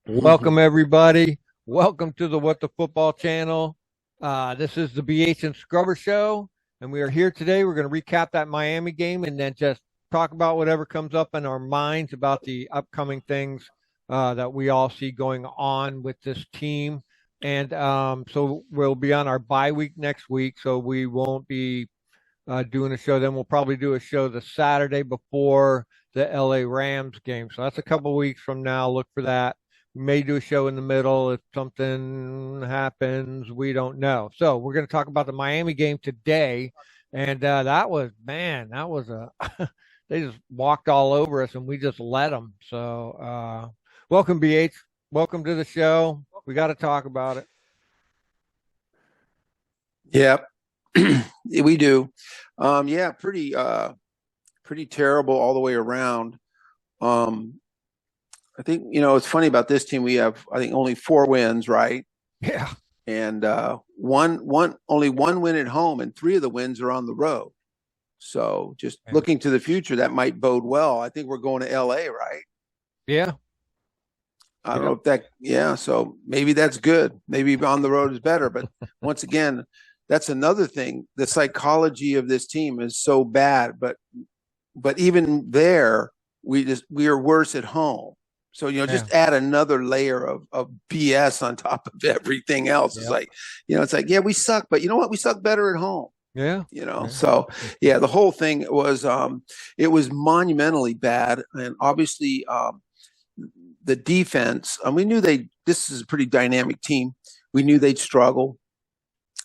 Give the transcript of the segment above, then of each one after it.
Welcome, everybody. Welcome to the What the Football channel. This is the BH and Scrubber Show, and we are here today. We're going to recap that Miami game and then just talk about whatever comes up in our minds about the upcoming things that we all see going on with this team. And so we'll be on our bye week next week, so we won't be doing a show. Then we'll probably do a show the Saturday before the LA Rams game. So that's a couple weeks from now. Look for that. We may do a show in the middle if something happens. We don't know. So we're going to talk about the Miami game today. And that was, man, that was a, they just walked all over us and we just let them. So welcome, BH. Welcome to the show. We got to talk about it. Yep, we do. Yeah, pretty terrible all the way around. I think, it's funny about this team. We have, I think, only 4 wins, right? Yeah. And only one win at home, and 3 of the wins are on the road. So just looking to the future, that might bode well. I think we're going to LA, right? Yeah. I don't know if that, yeah. So maybe that's good. Maybe on the road is better. But once again, that's another thing. The psychology of this team is so bad, but even there, we are worse at home. So, just add another layer of BS on top of everything else. It's like, it's like, yeah, we suck, but you know what? We suck better at home. Yeah. So yeah, the whole thing was, it was monumentally bad. And obviously, the defense, we knew this is a pretty dynamic team. We knew they'd struggle,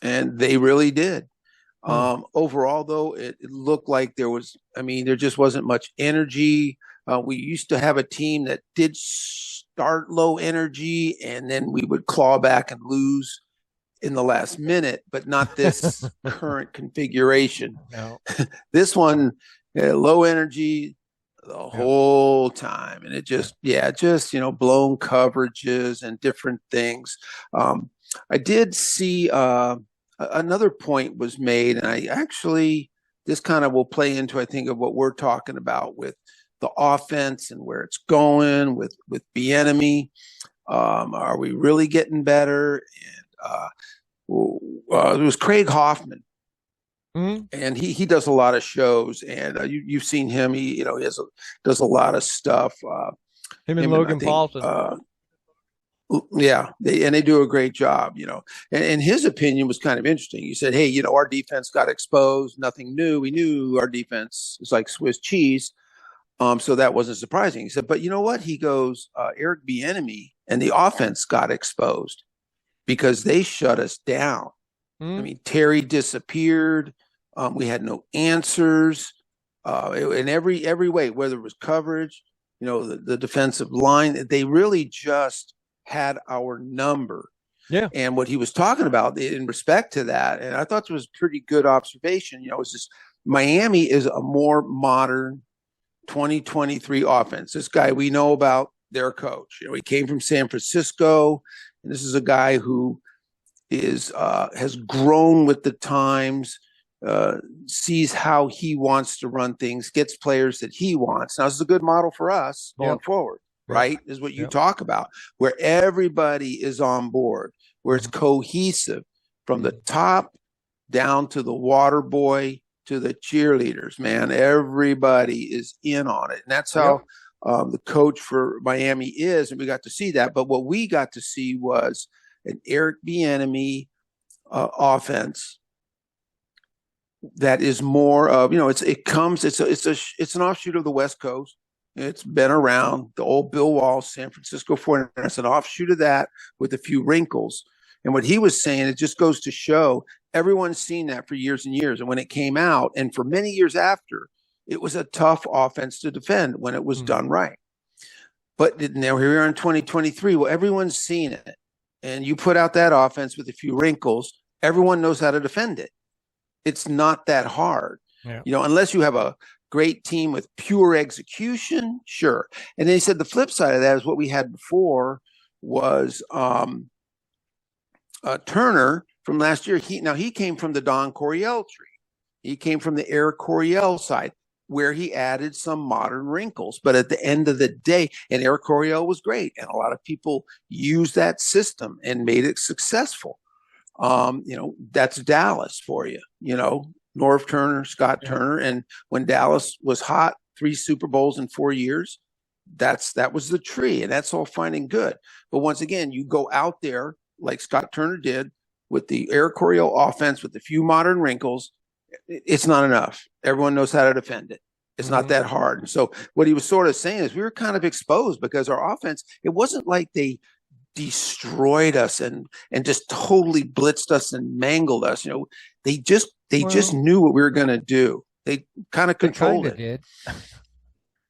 and they really did. Overall, though, it looked like there just wasn't much energy. We used to have a team that did start low energy, and then we would claw back and lose in the last minute, but not this current configuration. No. This one, low energy the whole time, and it just blown coverages and different things. I did see another point was made, and this kind of will play into, I think, of what we're talking about with the offense and where it's going with Bieniemy. Are we really getting better? And it was Craig Hoffman. Mm-hmm. And he does a lot of shows, and you've seen him. He does a lot of stuff. Him and Logan Paulson. They do a great job, and his opinion was kind of interesting. He said, hey, our defense got exposed, nothing new. We knew our defense was like Swiss cheese. So that wasn't surprising. He said, but you know what? He goes, Eric Bieniemy and the offense got exposed because they shut us down. I mean, Terry disappeared. We had no answers in every way, whether it was coverage, the defensive line. They really just had our number. Yeah. And what he was talking about in respect to that, and I thought it was a pretty good observation, is just Miami is a more modern 2023 offense. This guy we know about, their coach. He came from San Francisco, and this is a guy who has grown with the times, sees how he wants to run things, gets players that he wants. Now, this is a good model for us going forward. Right, is what you talk about, where everybody is on board, where it's cohesive from the top down to the water boy to the cheerleaders. Man, everybody is in on it, and that's how the coach for Miami is, and we got to see that. But what we got to see was an Eric Bieniemy offense that is more of it's an offshoot of the West Coast. It's been around, the old Bill Walsh, San Francisco 49ers. It's an offshoot of that with a few wrinkles. And what he was saying, it just goes to show everyone's seen that for years and years. And when it came out, and for many years after, it was a tough offense to defend when it was done right. But now here we are in 2023. Well, everyone's seen it. And you put out that offense with a few wrinkles, everyone knows how to defend it. It's not that hard. Yeah. Unless you have a great team with pure execution, sure. And then he said the flip side of that is what we had before was Turner from last year. He came from the Don Coryell tree. He came from the Eric Coryell side. where he added some modern wrinkles. But at the end of the day, and Eric Coryell was great, and a lot of people used that system and made it successful. That's Dallas for you. Norv Turner, Scott Turner, and when Dallas was hot, 3 Super Bowls in 4 years, that was the tree, and that's all fine and good. But once again, you go out there like Scott Turner did with the Eric Coryell offense with a few modern wrinkles. It's not enough. Everyone knows how to defend it. It's not that hard. And so what he was sort of saying is we were kind of exposed because our offense, it wasn't like they destroyed us and just totally blitzed us and mangled us. They just knew what we were going to do. They kind of controlled it. Did.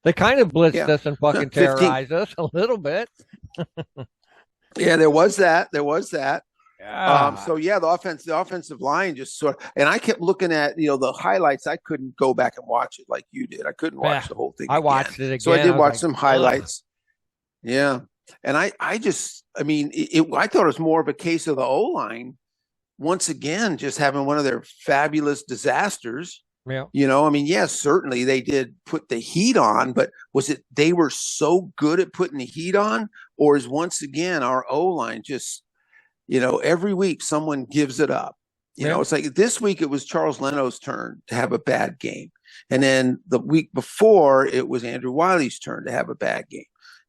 They kind of blitzed us and fucking terrorized us a little bit. Yeah, there was that. Yeah. The offensive line just sort of, and I kept looking at, the highlights. I couldn't go back and watch it like you did. I couldn't watch the whole thing. I watched it again. So I did watch some highlights. Ugh. Yeah. And I thought it was more of a case of the O-line once again, just having one of their fabulous disasters. Yeah. Certainly they did put the heat on, but was it they were so good at putting the heat on, or is once again our O-line just, every week someone gives it up. It's like this week it was Charles Leno's turn to have a bad game. And then the week before it was Andrew Wiley's turn to have a bad game.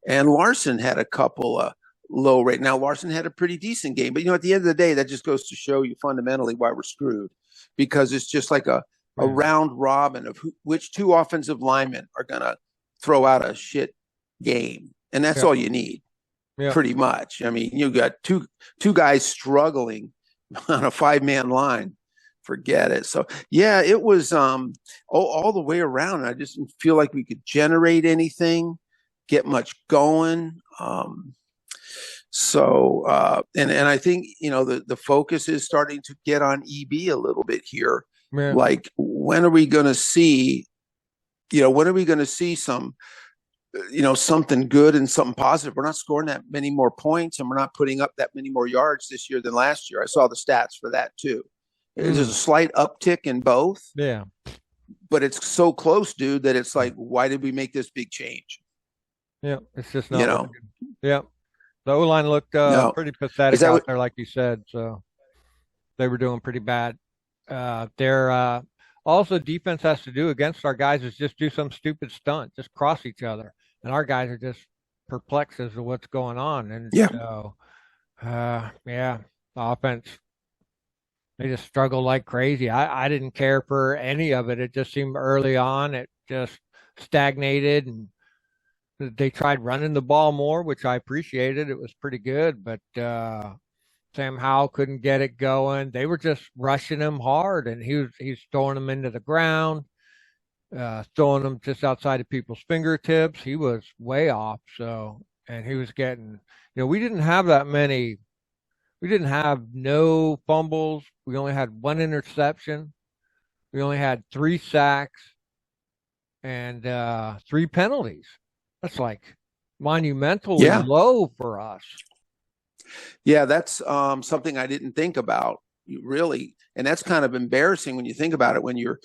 And Larson had a couple low rate. Now Larson had a pretty decent game, but at the end of the day, that just goes to show you fundamentally why we're screwed, because it's just like a round robin of which 2 offensive linemen are going to throw out a shit game. And that's all you need, pretty much. You got two guys struggling on a 5-man line. Forget it. So, it was all the way around. I just didn't feel like we could generate anything, get much going. And I think, the focus is starting to get on EB a little bit here. Yeah. Like, when are we going to see, some, something good and something positive? We're not scoring that many more points, and we're not putting up that many more yards this year than last year. I saw the stats for that too. There's a slight uptick in both. Yeah. But it's so close, dude, that it's like, why did we make this big change? Yeah. It's just not. Yeah. The O-line looked pretty pathetic out there, like you said. So they were doing pretty bad. Their also defense has to do against our guys is just do some stupid stunt, just cross each other, and our guys are just perplexed as to what's going on. And so, the offense, they just struggle like crazy. I didn't care for any of it. It just seemed early on it just stagnated, and they tried running the ball more, which I appreciated. It was pretty good, but Sam Howell couldn't get it going. They were just rushing him hard, and he's throwing them into the ground, throwing them just outside of people's fingertips. He was way off. So, and he was getting, we didn't have that many. We didn't have no fumbles. We only had 1 interception. We only had 3 sacks and 3 penalties. That's like monumentally low for us. Yeah, that's something I didn't think about, really, and that's kind of embarrassing when you think about it. When your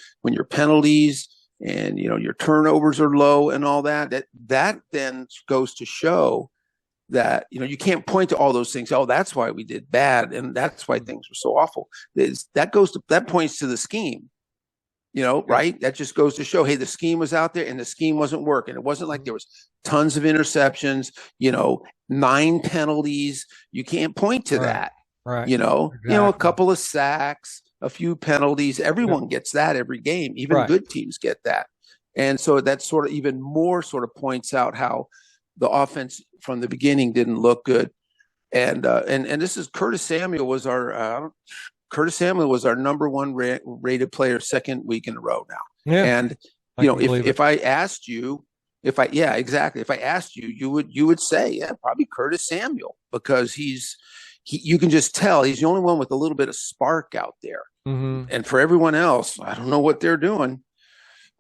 penalties and your turnovers are low and all that then goes to show that you can't point to all those things. Oh, that's why we did bad, and that's why things were so awful. That points to the scheme. Right? That just goes to show, hey, the scheme was out there and the scheme wasn't working. It wasn't like there was tons of interceptions, 9 penalties. You can't point to that. Right. Exactly. A couple of sacks, a few penalties. Everyone gets that every game. Even good teams get that. And so that sort of even more sort of points out how the offense from the beginning didn't look good. And this is Curtis Samuel was our number 1 rated player 2nd week in a row now. Yeah. And if I asked you, if I asked you, you would say, probably Curtis Samuel, because you can just tell he's the only one with a little bit of spark out there. Mm-hmm. And for everyone else, I don't know what they're doing.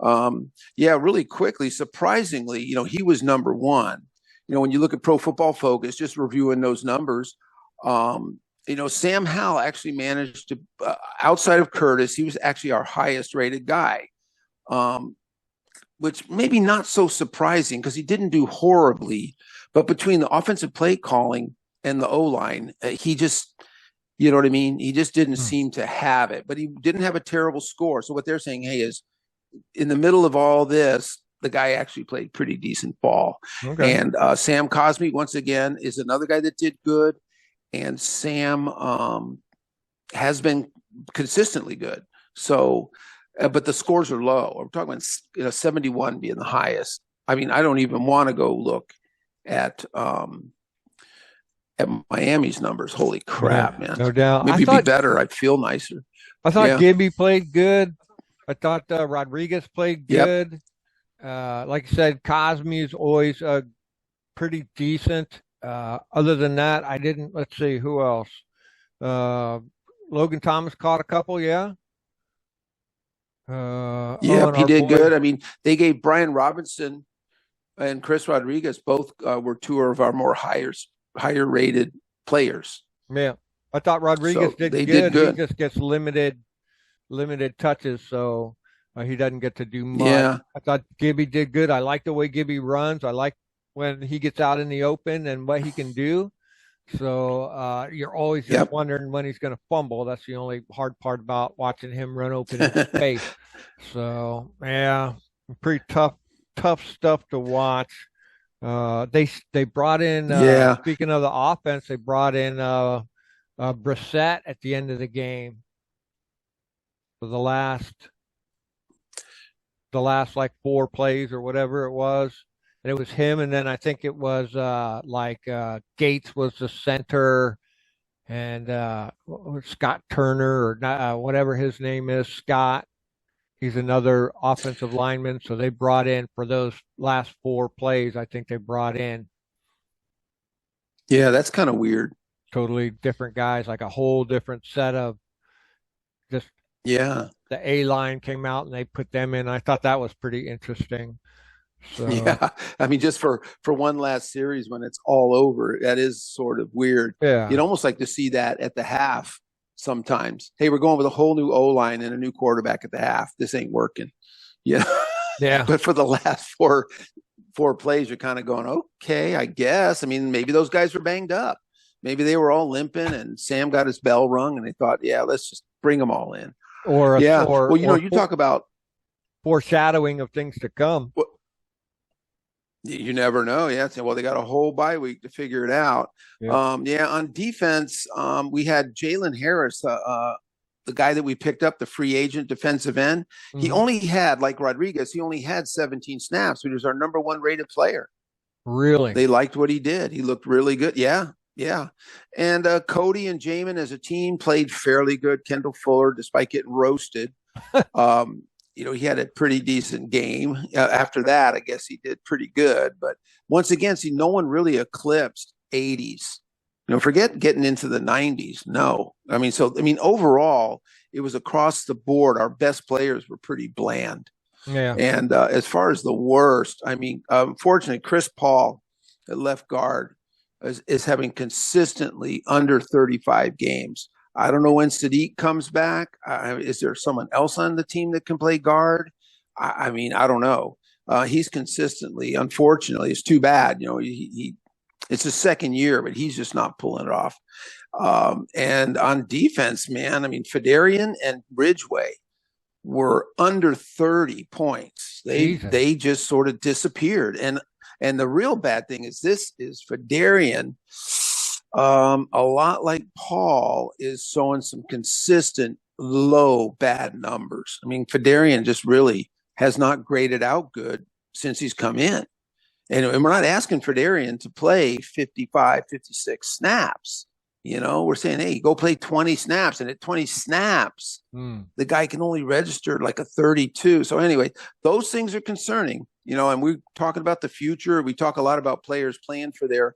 Really quickly, surprisingly, he was number 1. When you look at Pro Football Focus, just reviewing those numbers, Sam Howell actually managed to, outside of Curtis, he was actually our highest rated guy. which maybe not so surprising because he didn't do horribly, but between the offensive play calling and the O line, he just, you know what I mean? He just didn't Hmm. seem to have it, but he didn't have a terrible score. So what they're saying, hey, is in the middle of all this, the guy actually played pretty decent ball. Okay. And Sam Cosmi, once again, is another guy that did good. And Sam has been consistently good. So, but the scores are low. We're talking about 71 being the highest. I mean, I don't even want to go look at Miami's numbers. Holy crap, Yeah, man! no doubt. Maybe it'd be better. I'd feel nicer. I thought Yeah. Gibby played good. I thought Rodriguez played Yep. good. Like I said, Cosme is always pretty decent. Other than that, I didn't. Let's see who else. Uh, Logan Thomas caught a couple. Yeah. Yep. And He our did boy. good. I mean, they gave Brian Robinson and Chris Rodriguez both were two of our more higher rated players. Yeah, I thought Rodriguez So did they did good. He good. just gets limited touches, so he doesn't get to do much. Yeah. I thought Gibby did good. I like the way Gibby runs. I like when he gets out in the open and what he can do. So you're always just Yep. wondering when he's going to fumble. That's the only hard part about watching him run open in space. So yeah, pretty tough stuff to watch. They brought in Yeah. speaking of the offense, they brought in Brissett at the end of the game for the last like 4 plays or whatever it was. And it was him, and then I think it was Gates was the center, and Scott Turner or whatever his name is, Scott. He's another offensive lineman. So they brought in for those last 4 plays. I think they brought in Yeah. That's kind of weird. totally different guys, like a whole different set of just Yeah. the A line came out and they put them in. I thought that was pretty interesting. So Yeah. I mean, just for one last series when it's all over, that is sort of weird. yeah, You'd almost like to see that at the half sometimes. Hey, we're going with a whole new O line and a new quarterback at the half. This ain't working. Yeah. yeah. But for the last four plays, you're kind of going, okay, I guess. I mean, maybe those guys were banged up. Maybe they were all limping and Sam got his bell rung and they thought, yeah, let's just bring them all in. Or a, Yeah. or Well, or you talk about foreshadowing of things to come. what you never know. Yeah. Well, they got a whole bye week to figure it out. Yeah. Yeah. On defense, we had Jalen Harris, the guy that we picked up, the free agent defensive end. He Mhm. only had, like Rodriguez, he only had 17 snaps, but he was our number one rated player. Really? They liked what he did. He looked really good. Yeah. Yeah. And Cody and Jamin as a team played fairly good. Kendall Fuller, despite getting roasted, um, he had a pretty decent game. After that, I guess he did pretty good. But once again, see, no one really eclipsed 80s. Forget getting into the 90s. No. I mean, overall, it was across the board. Our best players were pretty bland. Yeah. And as far as the worst, I mean, unfortunately, Chris Paul at left guard is having consistently under 35 games. I don't know when Sadiq comes back. Is there someone else on the team that can play guard? I mean, I don't know. He's consistently, unfortunately, it's too bad. It's his second year, but he's just not pulling it off. And on defense, man, I mean, Federian and Ridgeway were under 30 points. They just sort of disappeared. And the real bad thing is this is Federian, a lot like Paul, is showing some consistent low bad numbers. I mean, Federian just really has not graded out good since he's come in. And we're not asking Federian to play 55, 56 snaps. We're saying, hey, go play 20 snaps. And at 20 snaps, the guy can only register like a 32. So anyway, those things are concerning, and we're talking about the future. We talk a lot about players playing for their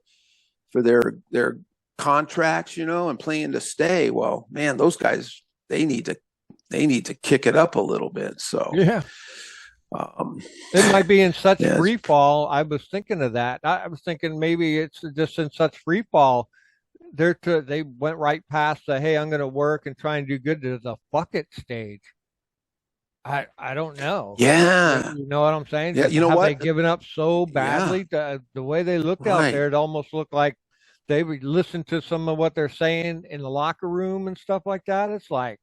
contracts, and playing to stay. Well, man, those guys, they need to kick it up a little bit. So yeah. It might be in such free fall. I was thinking of that. I was thinking maybe it's just in such free fall. They went right past the, hey, I'm going to work and try and do good to the fuck it stage. I don't know. Yeah. You know what I'm saying? Yeah. Just You know have they what? given up so Yeah. badly? The way they looked out Right. there, it almost looked like they would listen to some of what they're saying in the locker room and stuff like that. It's like,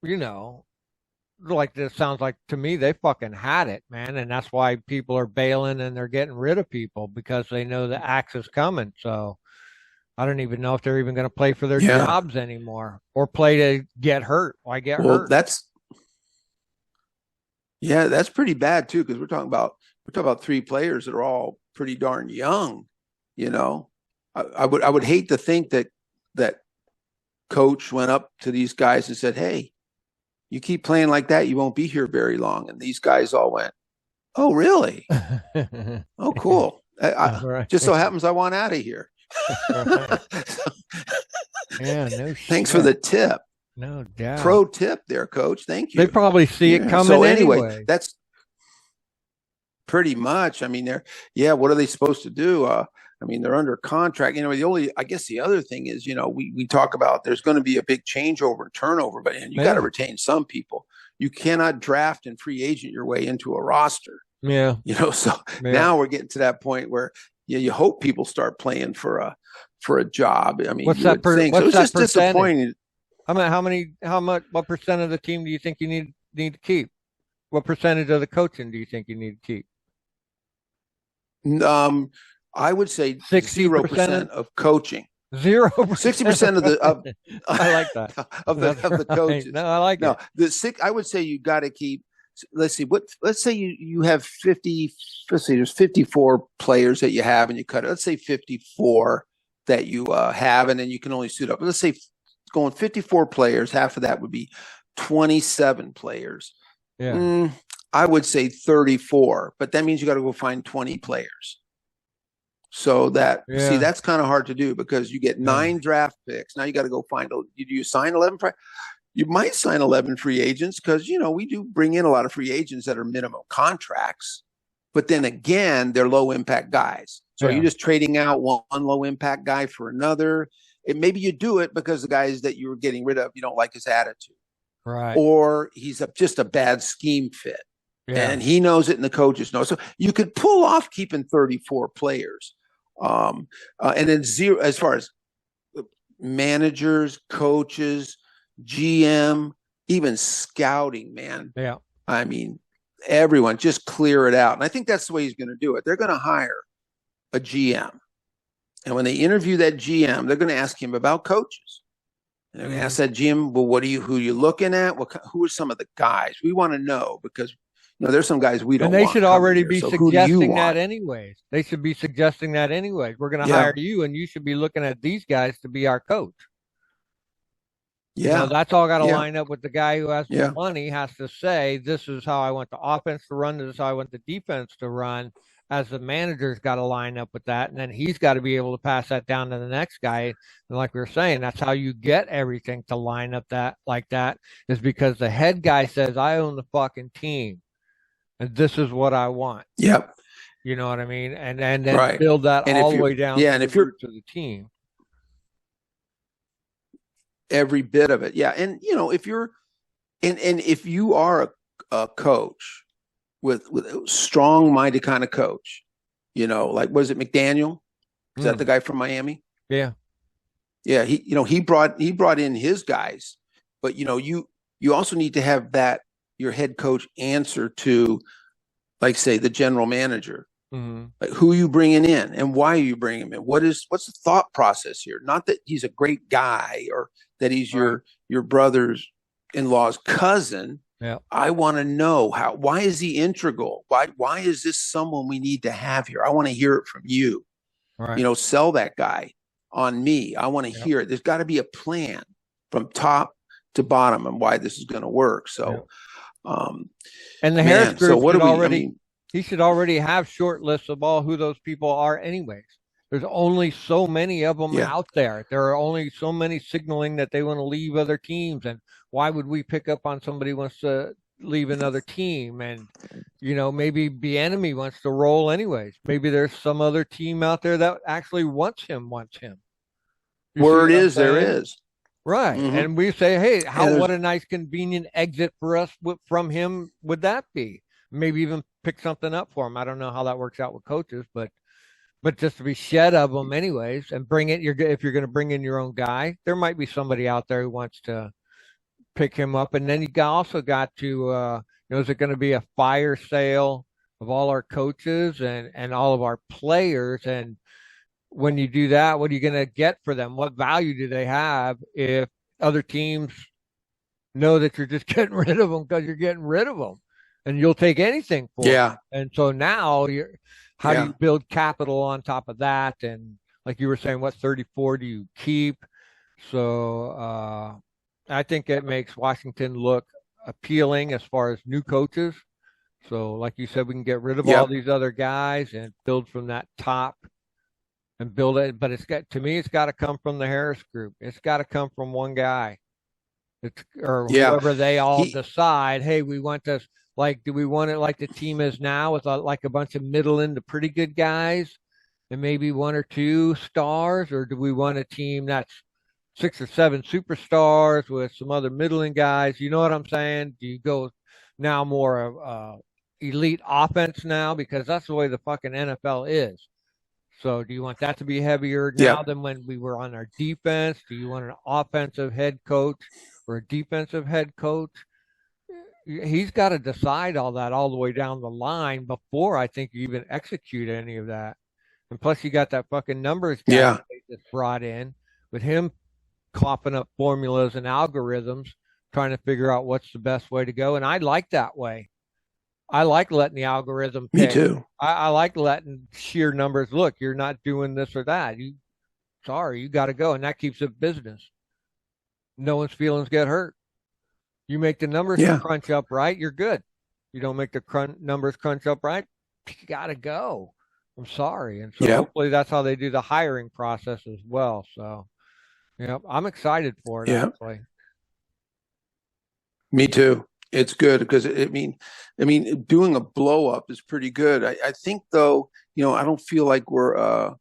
you know, like this sounds like to me they fucking had it, man, and that's why people are bailing and they're getting rid of people because they know the axe is coming. So I don't even know if they're even going to play for their Yeah. jobs anymore or play to get hurt. Why get Well, hurt? that's pretty bad too, because we're talking about three players that are all pretty darn young. You know, I would hate to think that coach went up to these guys and said, "Hey, you keep playing like that, you won't be here very long." And these guys all went, "Oh, really? Oh, cool. Right. Just so happens I want out of here." Right. Yeah, no Thanks for the shit. tip. No doubt. Pro tip there, coach. Thank They you. probably see it Yeah. coming So anyway, anyway. that's pretty much. I mean, yeah, what are they supposed to do? I mean, they're under contract. I guess the other thing is, we talk about there's going to be a big changeover and turnover, but you got to Yeah. retain some people. You cannot draft and free agent your way into a roster. Yeah. So Yeah. now we're getting to that point where you hope people start playing for a job. I mean, What's you that would think. So what's it's that just percentage? disappointing. How much, what percent of the team do you think you need to keep? What percentage of the coaching do you think you need to keep? I would say 60%? 0% of coaching. 0%. 60% of the I like that. of the Right. coaches. No, I like No, it. I would say you got to keep. Let's see. Let's say you have 50. Let's see. There's 54 players that you have, and you cut it. Let's say 54 that you have, and then you can only suit up. Let's say going 54 players. Half of that would be 27 players. Yeah. I would say 34, but that means you got to go find 20 players. So Yeah. that's kind of hard to do because you get 9 draft picks. Now you got to go find. Do you sign 11? You might sign 11 free agents because we do bring in a lot of free agents that are minimum contracts, but then again they're low impact guys. So you're just trading out one low impact guy for another. Maybe you do it because the guys that you were getting rid of, you don't like his attitude, Right. or he's just a bad scheme fit. Yeah. And he knows it and the coaches know. So you could pull off keeping 34 players. And then zero as far as managers, coaches, GM, even scouting, man. Yeah. I mean, everyone just clear it out. And I think that's the way he's going to do it. They're going to hire a GM. And when they interview that GM, they're going to ask him about coaches. And they're going to ask that GM, well, who are you looking at? Who are some of the guys? We want to know because there's some guys we don't want. And they should already here. be So suggesting that anyways. They should be suggesting that anyways. We're going to hire you, and you should be looking at these guys to be our coach. Yeah. That's all got to line up with the guy who has the money has to say, this is how I want the offense to run. This is how I want the defense to run. As the manager's got to line up with that. And then he's got to be able to pass that down to the next guy. And like we were saying, that's how you get everything to line up like that is because the head guy says, I own the fucking team. And this is what I want. Yep. You know what I mean? And then build that all the way down to the team. Every bit of it. Yeah. And if you're if you are a coach with a strong-minded kind of coach, like was it McDaniel? Is that the guy from Miami? Yeah. Yeah, he brought in his guys, but you also need to have your head coach answer to, like, say, the general manager. Like, who are you bringing in and why are you bringing him in? What's the thought process here? Not that he's a great guy or that he's your brother's-in-law's cousin. Yeah. I want to know why is he integral? Why is this someone we need to have here? I want to hear it from you. Right. Sell that guy on me. I want to hear it. There's got to be a plan from top to bottom and why this is going to work. So, and the Harris group he should already have short lists of all who those people are anyways. There's only so many of them out there. There are only so many signaling that they want to leave other teams. And why would we pick up on somebody who wants to leave another team? And, maybe Bieniemy wants to roll anyways. Maybe there's some other team out there that actually wants him. Word is there is. Right. Mm-hmm. And we say, hey, And what there's a nice convenient exit for us from him would that be? Maybe even pick something up for him. I don't know how that works out with coaches, but just to be shed of them anyways and bring it if you're going to bring in your own guy, there might be somebody out there who wants to pick him up. And then also got to is it going to be a fire sale of all our coaches and all of our players? And when you do that, what are you going to get for them? What value do they have if other teams know that you're just getting rid of them because you're getting rid of them and you'll take anything for them? yeah, And so now how do yeah, you build capital on top of that? And like you were saying, what 34 do you keep? So I think it makes Washington look appealing as far as new coaches. So like you said, we can get rid of all yep, these other guys and build from that top and build it. But it's got to come from the Harris group. It's got to come from one guy. It's or yeah. whoever they all He decide. Hey, we want this. Like, do we want it like the team is now with like a bunch of middle into pretty good guys and maybe one or two stars, or do we want a team that's 6 or 7 superstars with some other middling guys? You know what I'm saying? Do you go now more of elite offense now because that's the way the fucking NFL is? So do you want that to be heavier now Yep, than when we were on our defense? Do you want an offensive head coach or a defensive head coach? He's got to decide all that all the way down the line before I think you even execute any of that. And plus, you got that fucking numbers guy yeah, that's brought in with him clopping up formulas and algorithms, trying to figure out what's the best way to go. And I like that way. I like letting the algorithm me pick. too. I like letting sheer numbers look. You're not doing this or that. You got to go, and that keeps it business. No one's feelings get hurt. You make the numbers Yeah, crunch up right, you're good. You don't make the numbers crunch up right, you got to go. I'm sorry, and so yep, hopefully that's how they do the hiring process as well. So, yeah, I'm excited for it yep. actually. Me too. It's good because doing a blow up is pretty good. I think though, I don't feel like we're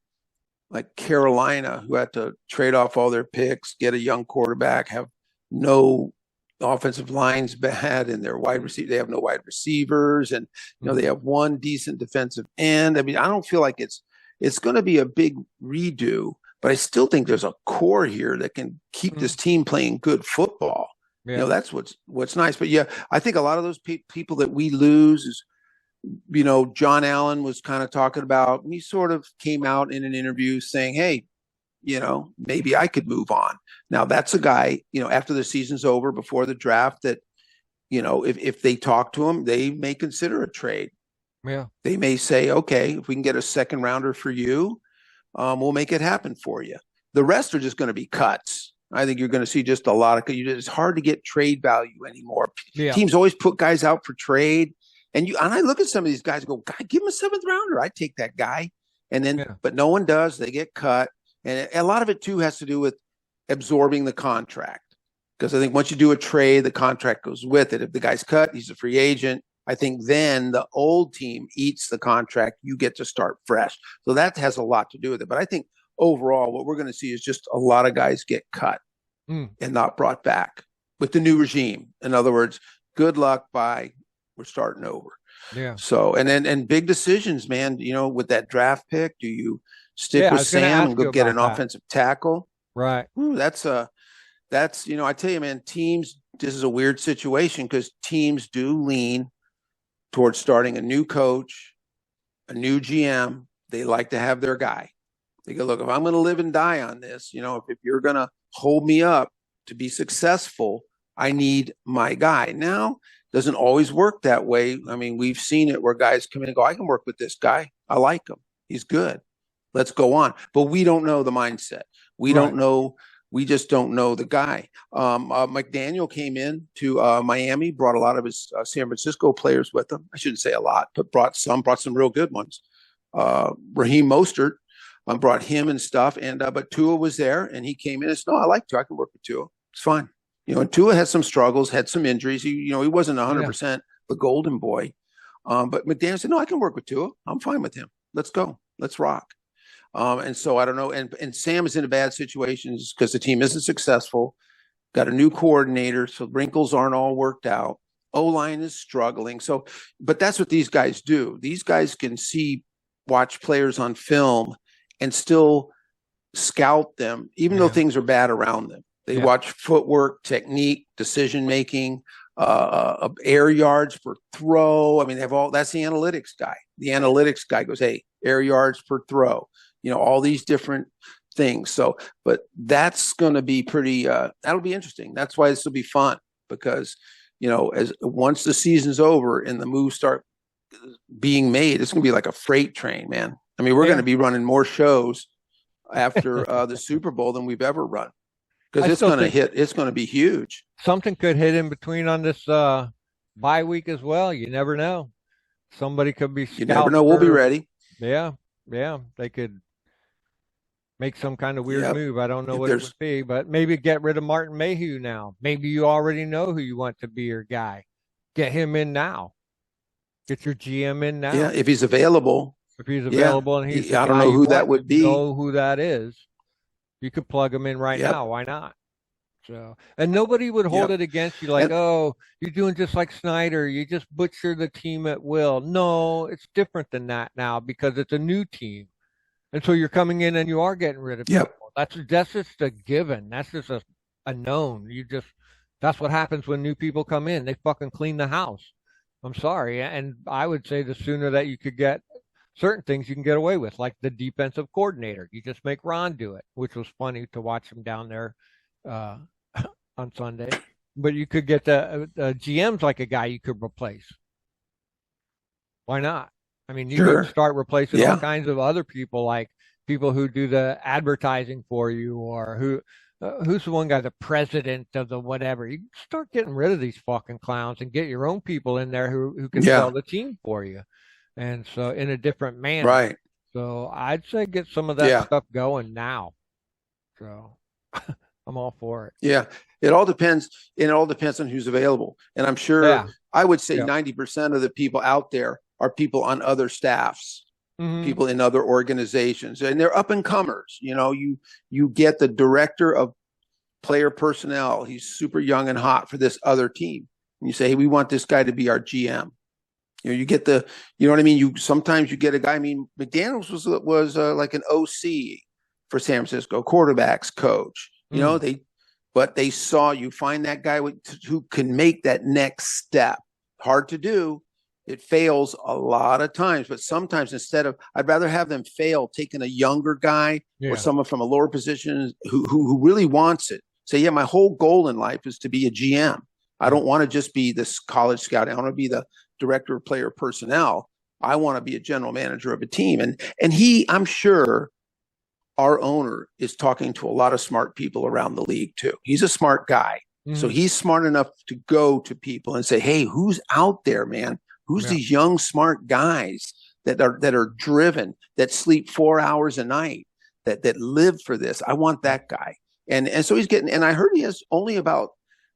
like Carolina, who had to trade off all their picks, get a young quarterback, have no offensive lines bad, and their wide receiver they have no wide receivers, and they Mm, have one decent defensive end. I mean, I don't feel like it's going to be a big redo, but I still think there's a core here that can keep mm, this team playing good football. yeah, That's what's nice. But yeah, I think a lot of those people that we lose is John Allen was kind of talking about, and he sort of came out in an interview saying, hey, maybe I could move on. Now, that's a guy, after the season's over, before the draft, that, if they talk to him, they may consider a trade. yeah, They may say, okay, if we can get a second rounder for you, we'll make it happen for you. The rest are just going to be cuts. I think you're going to see just a lot of. It's hard to get trade value anymore. yeah, Teams always put guys out for trade, and I look at some of these guys and go, God, give him a seventh rounder. I'd take that guy, and then yeah, but no one does. They get cut, and a lot of it too has to do with absorbing the contract. Because I think once you do a trade, the contract goes with it. If the guy's cut, he's a free agent. I think then the old team eats the contract. You get to start fresh. So that has a lot to do with it. But I think overall, what we're going to see is just a lot of guys get cut mm, and not brought back with the new regime. In other words, good luck, bye. We're starting over. yeah, So, and big decisions, man, with that draft pick, do you stick yeah. I with was going to Sam and ask go you get about an that. offensive tackle? Right. Ooh, I tell you, man, teams, this is a weird situation because teams do lean towards starting a new coach, a new GM. They like to have their guy. They go, look, if I'm going to live and die on this, if you're going to hold me up to be successful, I need my guy. Now, doesn't always work that way. I mean, we've seen it where guys come in and go, I can work with this guy. I like him. He's good. Let's go on. But we don't know the mindset. We Right. don't know. We just don't know the guy. McDaniel came in to Miami, brought a lot of his San Francisco players with him. I shouldn't say a lot, but brought some real good ones. Raheem Mostert brought him and stuff. And but Tua was there, and he came in and said, "No, I like Tua. I can work with Tua. It's fine." And Tua had some struggles, had some injuries. He wasn't Yeah. 100% the golden boy. But McDaniel said, "No, I can work with Tua. I'm fine with him. Let's go. Let's rock." And so I don't know. And Sam is in a bad situation because the team isn't successful. got a new coordinator, so wrinkles aren't all worked out. O-line is struggling. So, but that's what these guys do. These guys can watch players on film and still scout them, even though things are bad around them. They watch footwork, technique, decision making, air yards per throw. I mean, they have all. That's the analytics guy. The analytics guy goes, "Hey, air yards per throw." All these different things. So, but that's going to be pretty. That'll be interesting. That's why this will be fun because as once the season's over and the moves start being made, it's going to be like a freight train, man. I mean, we're going to be running more shows after the Super Bowl than we've ever run because it's going to hit. It's going to be huge. Something could hit in between on this bye week as well. You never know. Somebody could be. You never know. We'll be ready. Yeah. They could make some kind of weird move. I don't know what it would be, but maybe get rid of Martin Mayhew now. Maybe you already know who you want to be your guy. Get him in now. Get your GM in now. Yeah, if he's available. If he's available and he's I don't know who that would be. Know who that is. You could plug him in right now. Why not? So, and nobody would hold it against you like, oh, you're doing just like Snyder. You just butcher the team at will. No, it's different than that now because it's a new team. And so you're coming in and you are getting rid of people. That's just a given. That's just a known. That's what happens when new people come in. They fucking clean the house. I'm sorry. And I would say the sooner that you could get certain things you can get away with, like the defensive coordinator. You just make Ron do it, which was funny to watch him down there on Sunday. But you could get the GM's like a guy you could replace. Why not? I mean, you could start replacing all kinds of other people, like people who do the advertising for you, or who's the one guy, the president of the whatever. You start getting rid of these fucking clowns and get your own people in there who can sell the team for you. And so in a different manner. Right. So I'd say get some of that stuff going now. So I'm all for it. Yeah. It all depends. It all depends on who's available. And I'm sure I would say 90% of the people out there are people on other staffs, people in other organizations, and they're up and comers. You get the director of player personnel. He's super young and hot for this other team. And you say, hey, we want this guy to be our GM. You get you know what I mean? Sometimes you get a guy. I mean, McDaniels was like an OC for San Francisco, quarterbacks coach. But they saw you find that guy who can make that next step. Hard to do. It fails a lot of times, but sometimes I'd rather have them fail taking a younger guy or someone from a lower position who really wants it. Say, yeah, my whole goal in life is to be a GM. I don't want to just be this college scout. I want to be the director of player personnel. I want to be a general manager of a team. And I'm sure our owner is talking to a lot of smart people around the league too. He's a smart guy. So he's smart enough to go to people and say, hey, who's out there, man? Who's these young, smart guys that are driven, that sleep 4 hours a night, that live for this? I want that guy. And so he's getting, and I heard he has only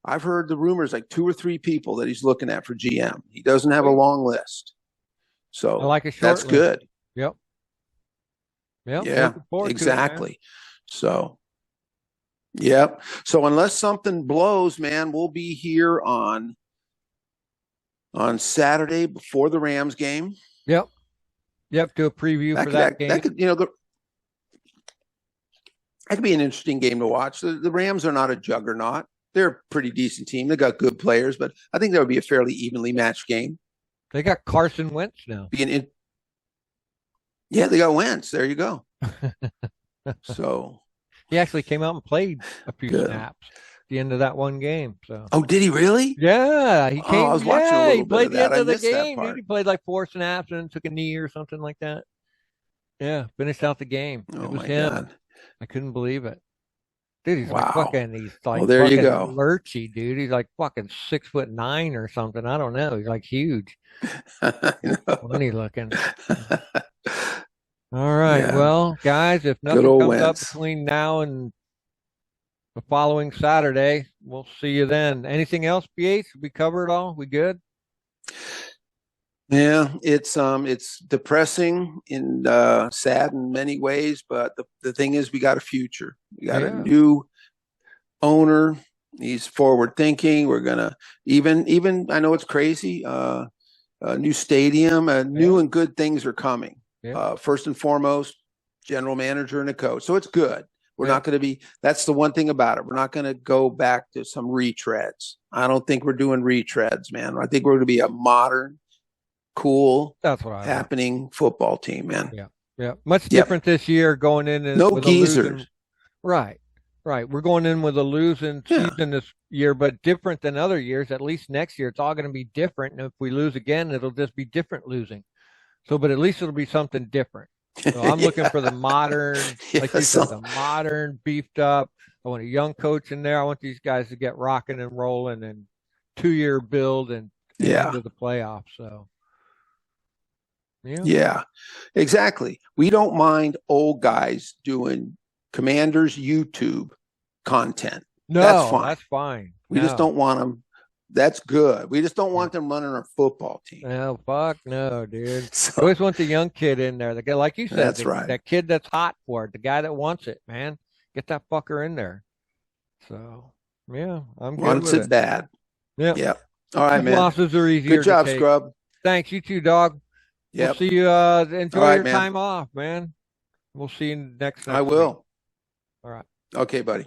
I've heard the rumors like 2 or 3 people that he's looking at for GM. He doesn't have a long list. So I like a short that's list. good. Yep. Yeah, exactly. So, yep. So unless something blows, man, we'll be here on Saturday before the Rams game. Yep. Do a preview for that game. That could, that could be an interesting game to watch. The Rams are not a juggernaut. They're a pretty decent team. They got good players, but I think that would be a fairly evenly matched game. They got Carson Wentz now. Yeah, they got Wentz. There you go. So he actually came out and played a few snaps at the end of that one game. So did he really? Yeah, he came. I was watching a little he played bit of the end that. of the game. He played like 4 snaps and then took a knee or something like that. Yeah, finished out the game. It was him. God. I couldn't believe it. Dude, he's like fucking. He's like there you go, lurchy, dude. He's like fucking 6'9" or something. I don't know. He's like huge. Funny looking. All right. Yeah. Well, guys, if nothing comes up between now and the following Saturday, we'll see you then. Anything else, BH? We covered it all? We good? Yeah, it's depressing and sad in many ways, but the thing is we got a future. We got a new owner, He's forward thinking. We're gonna even I know it's crazy. A new stadium, new and good things are coming. First and foremost, general manager and a coach. So it's good. We're not going to be. That's the one thing about it. We're not going to go back to some retreads. I don't think we're doing retreads, man. I think we're going to be a modern, cool, happening football team, man. Yeah. Much different this year going in. No geezers. Right. We're going in with a losing season this year, but different than other years. At least next year, it's all going to be different. And if we lose again, it'll just be different losing. So, but at least it'll be something different. So I'm looking for the modern, like you said, the modern, beefed up. I want a young coach in there. I want these guys to get rocking and rolling and 2-year build and into the playoffs. So. Yeah, exactly. We don't mind old guys doing Commanders YouTube content. No, that's fine. We just don't want them. That's good. We just don't want them running our football team. No, fuck no, dude. So, I always want the young kid in there. The guy, like you said, that's right. That kid that's hot for it, the guy that wants it, man. Get that fucker in there. So, yeah, I'm good. Wants it bad. Yeah. All right, man. Losses are easier. Good job, Scrub. Thanks, you too, dog. We'll see you. Enjoy your time off, man. We'll see you next. I will. All right. Okay, buddy.